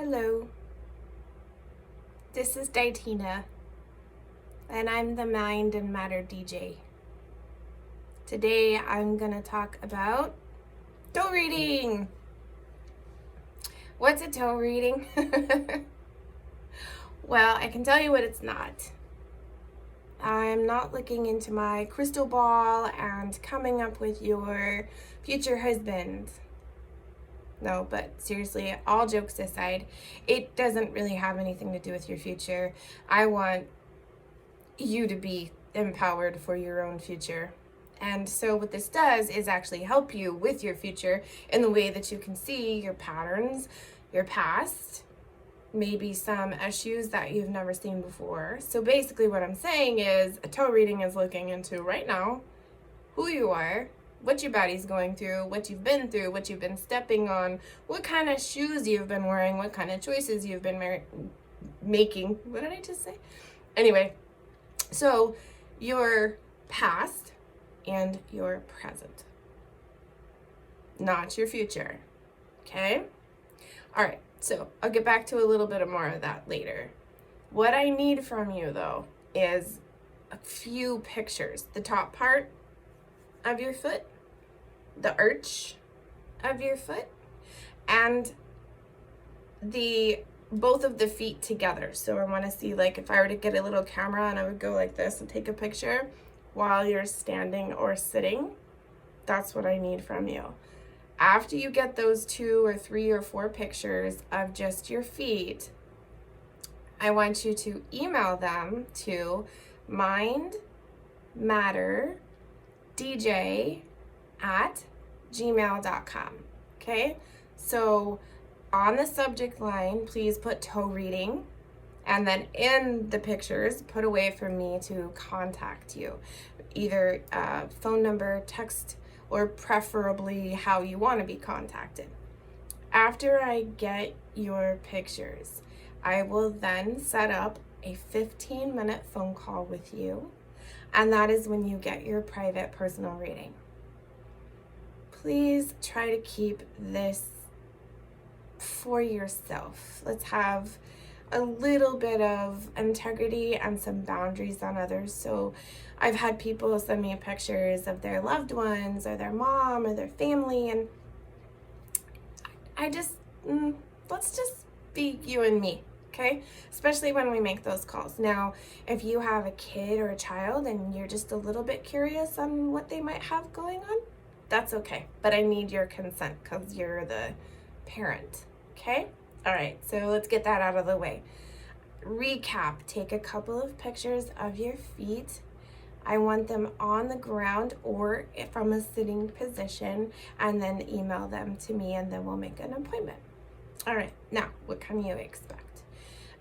Hello, this is Ditina, and I'm the Mind and Matter DJ. Today I'm going to talk about toe reading. What's a toe reading? Well, I can tell you what it's not. I'm not looking into my crystal ball and coming up with your future husband. No, but seriously, all jokes aside, it doesn't really have anything to do with your future. I want you to be empowered for your own future. And so what this does is actually help you with your future in the way that you can see your patterns, your past, maybe some issues that you've never seen before. So basically what I'm saying is a toe reading is looking into right now who you are, what your body's going through, what you've been through, what you've been stepping on, what kind of shoes you've been wearing, what kind of choices you've been making. What did I just say? Anyway, so your past and your present, not your future. Okay? All right, so I'll get back to a little bit more of that later. What I need from you, though, is a few pictures. The top part of your foot, the arch of your foot, and both of the feet together. So I want to see, like, if I were to get a little camera and I would go like this and take a picture while you're standing or sitting. That's what I need from you. After you get those 2 or 3 or 4 pictures of just your feet, I want you to email them to mindmatterdj@gmail.com. Okay? So on the subject line, please put toe reading. And then in the pictures, put a way for me to contact you. Either phone number, text, or preferably how you want to be contacted. After I get your pictures, I will then set up a 15-minute phone call with you. And that is when you get your private personal reading. Please try to keep this for yourself. Let's have a little bit of integrity and some boundaries on others. So I've had people send me pictures of their loved ones or their mom or their family, and let's just be you and me, okay? Especially when we make those calls. Now, if you have a kid or a child and you're just a little bit curious on what they might have going on, that's okay. But I need your consent because you're the parent, okay? All right, so let's get that out of the way. Recap, take a couple of pictures of your feet. I want them on the ground or from a sitting position, and then email them to me, and then we'll make an appointment. All right, now, what can you expect?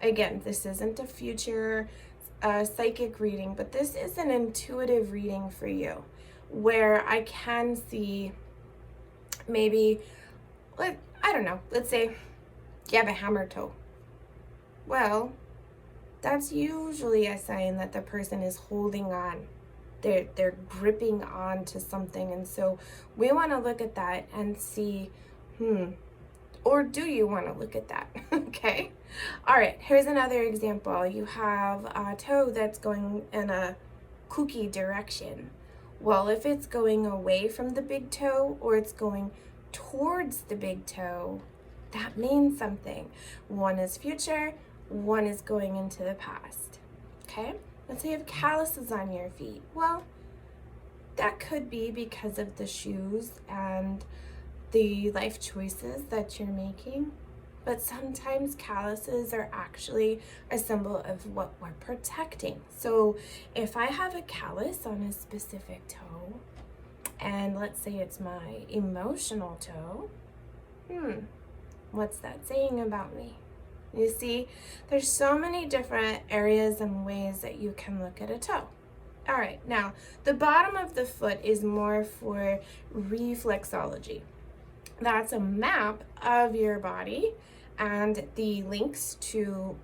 Again, this isn't a future psychic reading, but this is an intuitive reading for you, where I can see maybe, I don't know, let's say you have a hammer toe. Well, that's usually a sign that the person is holding on. They're gripping on to something. And so we want to look at that and see, or do you want to look at that? Okay. All right. Here's another example. You have a toe that's going in a kooky direction. Well, if it's going away from the big toe or it's going towards the big toe, that means something. One is future, one is going into the past. Okay? Let's say you have calluses on your feet. Well, that could be because of the shoes and the life choices that you're making. But sometimes calluses are actually a symbol of what we're protecting. So if I have a callus on a specific toe, and let's say it's my emotional toe, what's that saying about me? You see, there's so many different areas and ways that you can look at a toe. All right, now the bottom of the foot is more for reflexology. That's a map of your body and the links to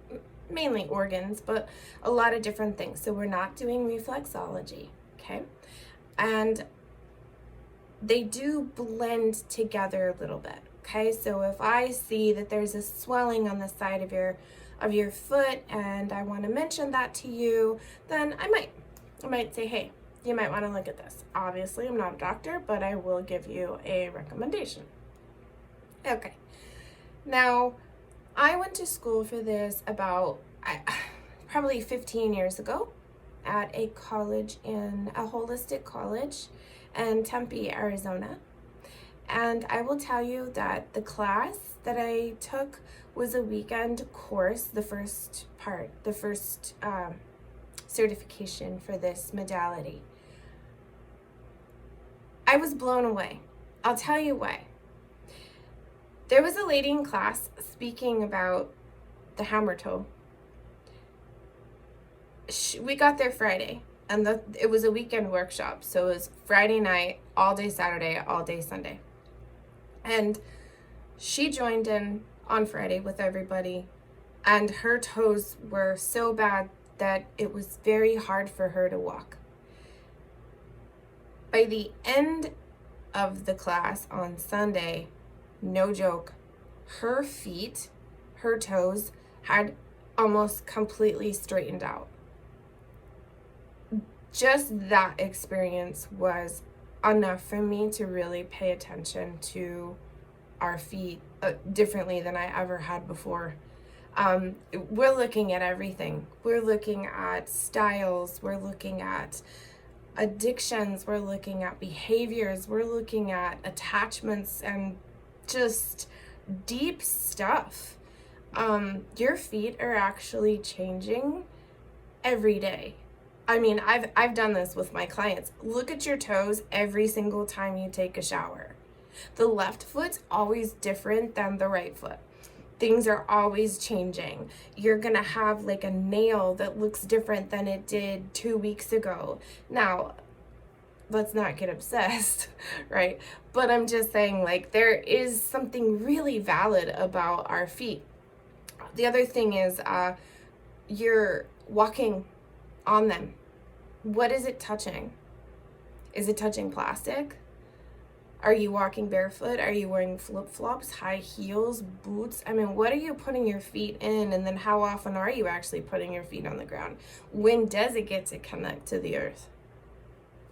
mainly organs, but a lot of different things. So we're not doing reflexology, okay? And they do blend together a little bit. Okay, so if I see that there's a swelling on the side of your foot and I want to mention that to you, then I might say, hey, you might want to look at this. Obviously, I'm not a doctor, but I will give you a recommendation. Okay. Now, I went to school for this about probably 15 years ago at a college in a holistic college in Tempe, Arizona. And I will tell you that the class that I took was a weekend course, the first certification for this modality. I was blown away. I'll tell you why. There was a lady in class speaking about the hammer toe. We got there Friday, and it was a weekend workshop, so it was Friday night, all day Saturday, all day Sunday. And she joined in on Friday with everybody, and her toes were so bad that it was very hard for her to walk. By the end of the class on Sunday, no joke, her feet, her toes had almost completely straightened out. Just that experience was enough for me to really pay attention to our feet differently than I ever had before. We're looking at everything. We're looking at styles. We're looking at addictions. We're looking at behaviors. We're looking at attachments and just deep stuff. Your feet are actually changing every day. I mean, I've done this with my clients. Look at your toes every single time you take a shower. The left foot's always different than the right foot. Things are always changing. You're gonna have like a nail that looks different than it did 2 weeks ago. Now, let's not get obsessed, right? But I'm just saying, like, there is something really valid about our feet. The other thing is you're walking on them. What is it touching? Is it touching plastic? Are you walking barefoot? Are you wearing flip-flops, high heels, boots? I mean, what are you putting your feet in? And then how often are you actually putting your feet on the ground? When does it get to connect to the earth?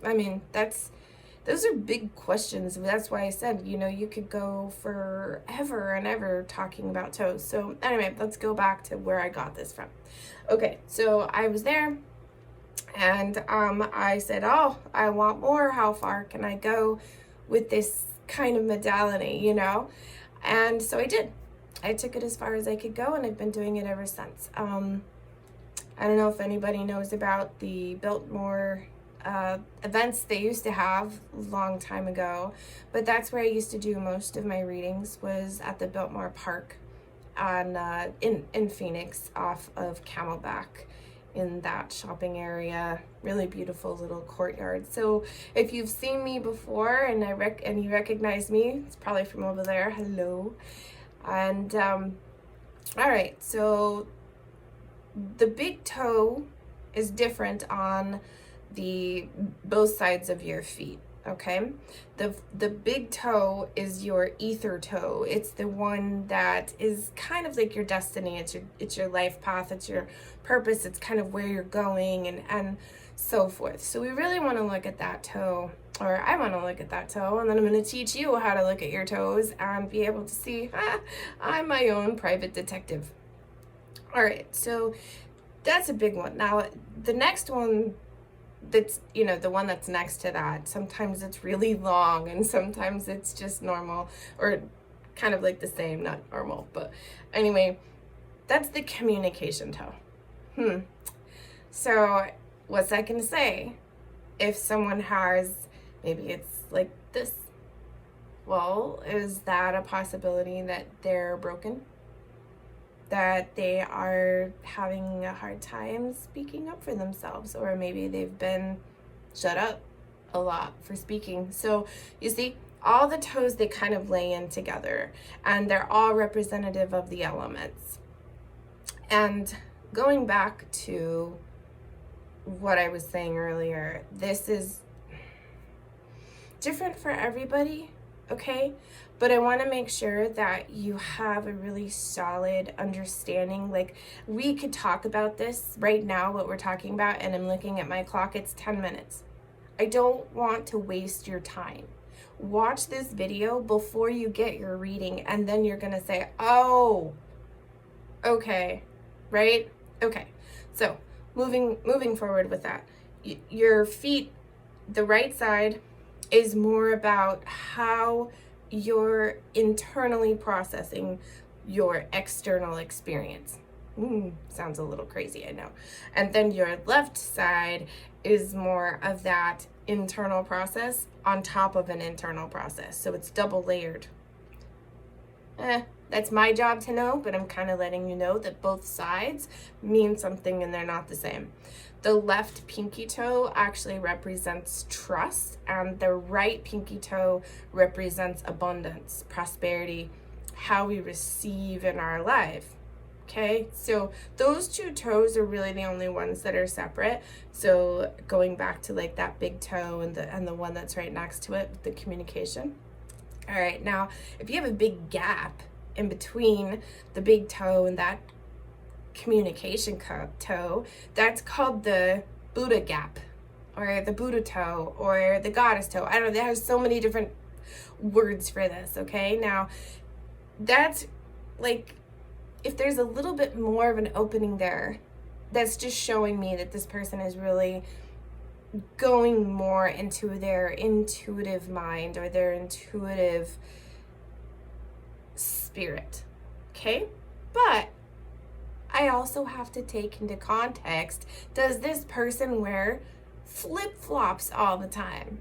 I mean, those are big questions. That's why I said, you could go forever and ever talking about toes. So anyway, let's go back to where I got this from. Okay, so I was there. And I said, oh, I want more. How far can I go with this kind of modality, And so I did. I took it as far as I could go, and I've been doing it ever since. I don't know if anybody knows about the Biltmore events they used to have a long time ago, but that's where I used to do most of my readings, was at the Biltmore Park in Phoenix, off of Camelback, in that shopping area. Really beautiful little courtyard. So if you've seen me before and you recognize me, it's probably from over there. Hello. And all right, so the big toe is different on both sides of your feet. Okay, the big toe is your ether toe. It's the one that is kind of like your destiny. It's your life path. It's your purpose. It's kind of where you're going and so forth. So we really want to look at that toe, or I want to look at that toe, and then I'm going to teach you how to look at your toes and be able to see, I'm my own private detective. All right, so that's a big one. Now, the next one, that's the one that's next to that, sometimes it's really long and sometimes it's just normal, or kind of like the same, not normal, but anyway, that's the communication toe. So what's that gonna say? If someone has, maybe it's like this, well, is that a possibility that they're broken? That they are having a hard time speaking up for themselves, or maybe they've been shut up a lot for speaking. So you see, all the toes, they kind of lay in together, and they're all representative of the elements. And going back to what I was saying earlier, this is different for everybody, okay? But I want to make sure that you have a really solid understanding. Like, we could talk about this right now, what we're talking about, and I'm looking at my clock, it's 10 minutes. I don't want to waste your time. Watch this video before you get your reading, and then you're going to say, oh, okay, right? Okay, so moving forward with that. Your feet, the right side, is more about how you're internally processing your external experience. Sounds a little crazy, I know. And then your left side is more of that internal process on top of an internal process. So it's double layered. That's my job to know, but I'm kind of letting you know that both sides mean something and they're not the same. The left pinky toe actually represents trust, and the right pinky toe represents abundance, prosperity, how we receive in our life. Okay, so those two toes are really the only ones that are separate. So going back to like that big toe and the one that's right next to it, the communication. All right, now if you have a big gap in between the big toe and that communication toe, that's called the Buddha gap, or the Buddha toe, or the goddess toe. I don't know, there's so many different words for this, okay? Now, that's like, if there's a little bit more of an opening there, that's just showing me that this person is really going more into their intuitive mind or their intuitive spirit, okay? But I also have to take into context, does this person wear flip-flops all the time?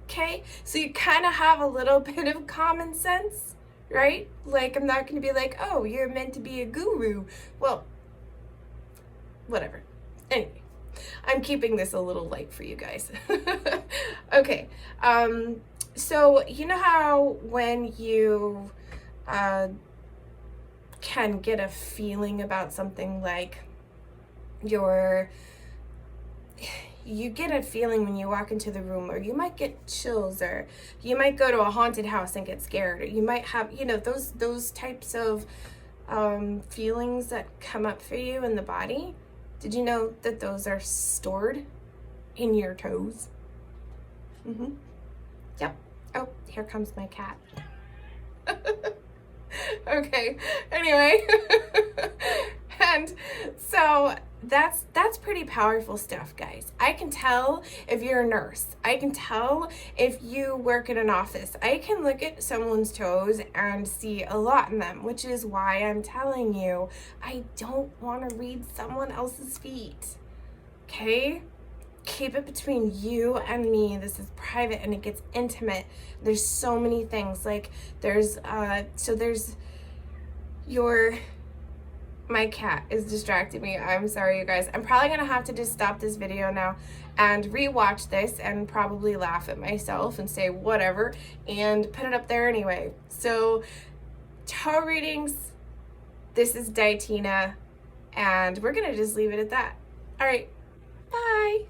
Okay, so you kind of have a little bit of common sense, right? Like, I'm not going to be like, oh, you're meant to be a guru. Well, whatever. Anyway, I'm keeping this a little light for you guys. Okay, so you know how when you can get a feeling about something, like you get a feeling when you walk into the room, or you might get chills, or you might go to a haunted house and get scared, or you might have, those types of feelings that come up for you in the body. Did you know that those are stored in your toes? Yep. Oh, here comes my cat. Okay, anyway. And so that's pretty powerful stuff, guys. I can tell if you're a nurse. I can tell if you work in an office. I can look at someone's toes and see a lot in them, which is why I'm telling you, I don't want to read someone else's feet. Okay? Keep it between you and me. This is private and it gets intimate. There's so many things. Like there's my cat is distracting me. I'm sorry, you guys. I'm probably gonna have to just stop this video now and rewatch this and probably laugh at myself and say whatever and put it up there anyway. So toe readings, this is Ditina, and we're gonna just leave it at that. All right, bye.